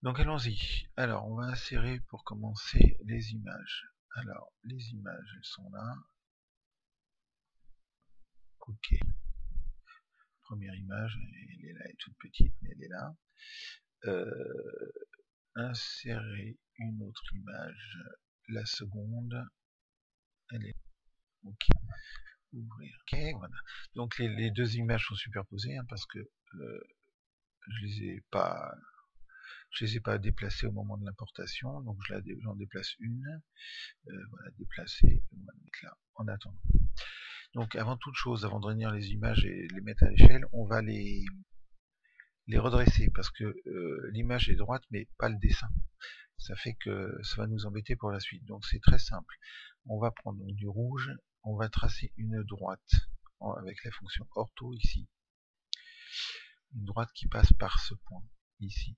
Donc allons-y. Alors on va insérer pour commencer les images. Alors les images elles sont là. Ok. Première image, elle est là, elle est toute petite mais elle est là. Insérer une autre image. La seconde, elle est ok. Ouvrir. Ok, voilà. Donc les deux images sont superposées hein, parce que je les ai pas déplacées au moment de l'importation, donc j'en déplace une. Voilà, déplacer, on va le mettre là en attendant. Donc avant toute chose, avant de réunir les images et les mettre à l'échelle, on va les redresser parce que l'image est droite mais pas le dessin. Ça fait que ça va nous embêter pour la suite. Donc c'est très simple. On va prendre donc du rouge, on va tracer une droite avec la fonction ortho ici. Une droite qui passe par ce point ici.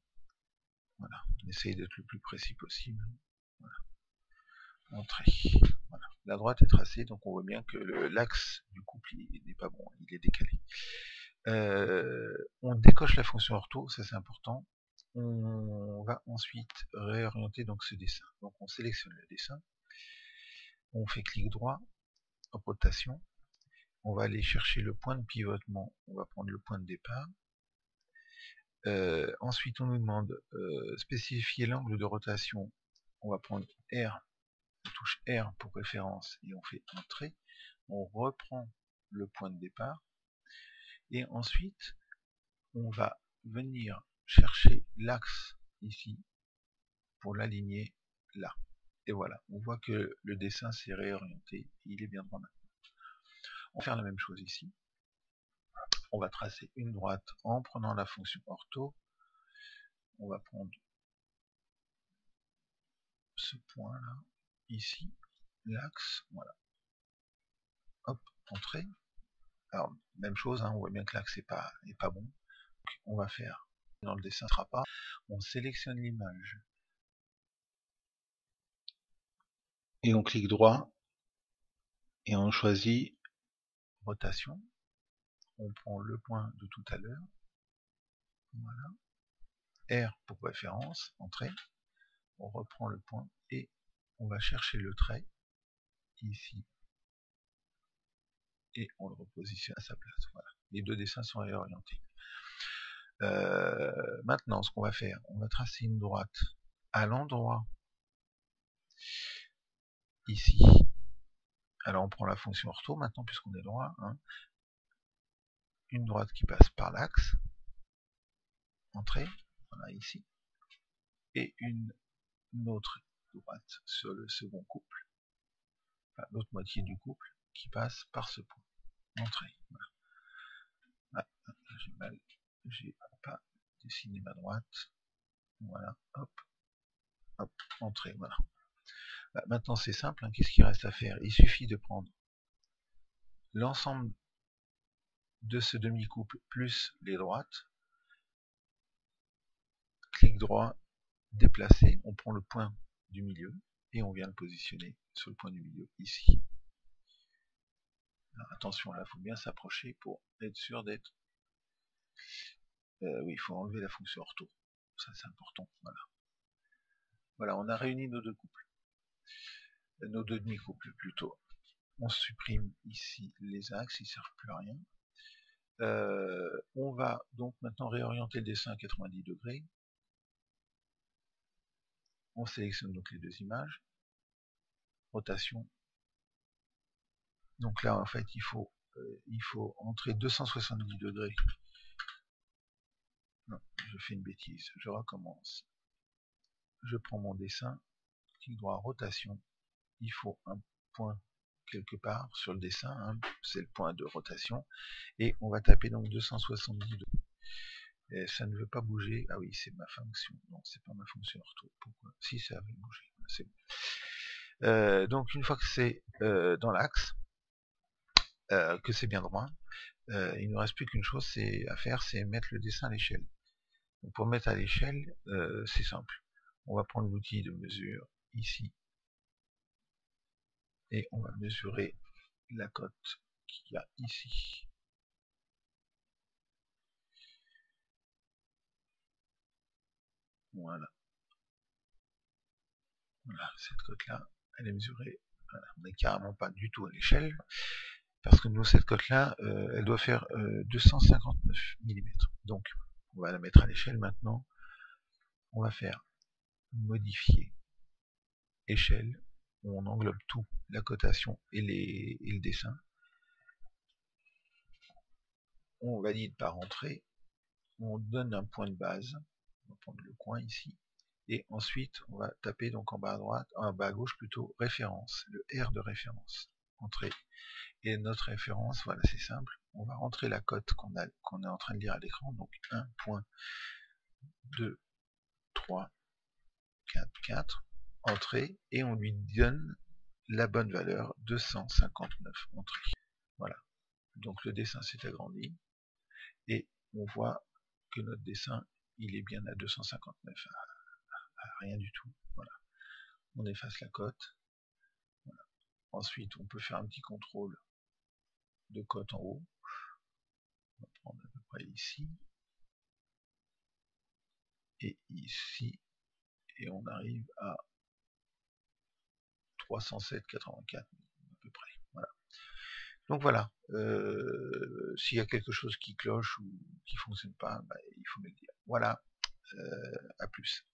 Voilà. On essaye d'être le plus précis possible. Voilà. Entrée. Voilà. La droite est tracée, donc on voit bien que l'axe du couple n'est pas bon, il est décalé. On décoche la fonction ortho, ça c'est important. On va ensuite réorienter donc ce dessin. Donc on sélectionne le dessin, on fait clic droit, rotation, on va aller chercher le point de pivotement, on va prendre le point de départ. Ensuite on nous demande spécifier l'angle de rotation, on va prendre R, on touche R pour référence et on fait entrée, on reprend le point de départ et ensuite on va venir chercher l'axe ici pour l'aligner là. Et voilà, on voit que le dessin s'est réorienté, il est bien droit maintenant. On va faire la même chose ici. On va tracer une droite en prenant la fonction ortho. On va prendre ce point là, ici, l'axe, voilà. Hop, entrée. Alors, même chose, hein, on voit bien que l'axe n'est pas bon. Donc, on va faire, dans le dessin, ce sera pas. On sélectionne l'image. Et on clique droit. Et on choisit rotation. On prend le point de tout à l'heure. Voilà. R pour référence, entrée. On reprend le point et on va chercher le trait ici et on le repositionne à sa place. Voilà. Les deux dessins sont réorientés. Maintenant, ce qu'on va faire, on va tracer une droite à l'endroit ici. Alors on prend la fonction ortho maintenant puisqu'on est droit. Hein. Une droite qui passe par l'axe, entrée, voilà ici, et une autre droite sur le second couple, enfin, l'autre moitié du couple qui passe par ce point, entrée. Voilà. Ah, j'ai pas dessiné ma droite. Voilà, hop, hop, entrée, voilà. Bah, maintenant c'est simple, hein, qu'est-ce qu'il reste à faire? Il suffit de prendre l'ensemble de ce demi-couple plus les droites, clic droit, déplacer, on prend le point du milieu et on vient le positionner sur le point du milieu ici. Alors, attention, là il faut bien s'approcher pour être sûr d'être... oui, il faut enlever la fonction ortho, ça c'est important, voilà. Voilà, on a réuni nos deux couples, nos deux demi-couples plutôt. On supprime ici les axes, ils ne servent plus à rien. On va donc maintenant réorienter le dessin à 90 degrés. On sélectionne donc les deux images. Rotation. Donc là, en fait, il faut entrer 270 degrés. Non, je fais une bêtise. Je recommence. Je prends mon dessin. Clic droit, rotation. Il faut un point quelque part sur le dessin. Hein, c'est le point de rotation. Et on va taper donc 270 degrés. Et ça ne veut pas bouger. Ah oui, c'est ma fonction. Non, c'est pas ma fonction ortho. Pourquoi? Si, ça veut bouger. C'est bon. Donc une fois que c'est dans l'axe, que c'est bien droit, il ne reste plus qu'une chose à faire, c'est mettre le dessin à l'échelle. Pour mettre à l'échelle, c'est simple. On va prendre l'outil de mesure ici et on va mesurer la cote qu'il y a ici. Voilà. Voilà, cette cote-là, elle est mesurée. Voilà, on n'est carrément pas du tout à l'échelle, parce que nous, cette cote-là, elle doit faire 259 mm. Donc, on va la mettre à l'échelle maintenant. On va faire modifier échelle, où on englobe tout, la cotation et le dessin. On valide par entrée, on donne un point de base, on va prendre le coin ici, et ensuite on va taper donc en bas à droite, en bas à gauche plutôt, référence, le R de référence, entrée. Et notre référence, voilà, c'est simple, on va rentrer la cote qu'on est en train de lire à l'écran, donc 1.234, entrée, et on lui donne la bonne valeur, 259, entrée. Voilà, donc le dessin s'est agrandi, et on voit que notre dessin, il est bien à 259, à rien du tout. Voilà. On efface la cote. Voilà. Ensuite, on peut faire un petit contrôle de cote en haut. On va prendre à peu près ici. Et ici. Et on arrive à 307,84 à peu près. Voilà. Donc voilà. S'il y a quelque chose qui cloche ou qui ne fonctionne pas, bah, il faut me le dire. Voilà. À plus.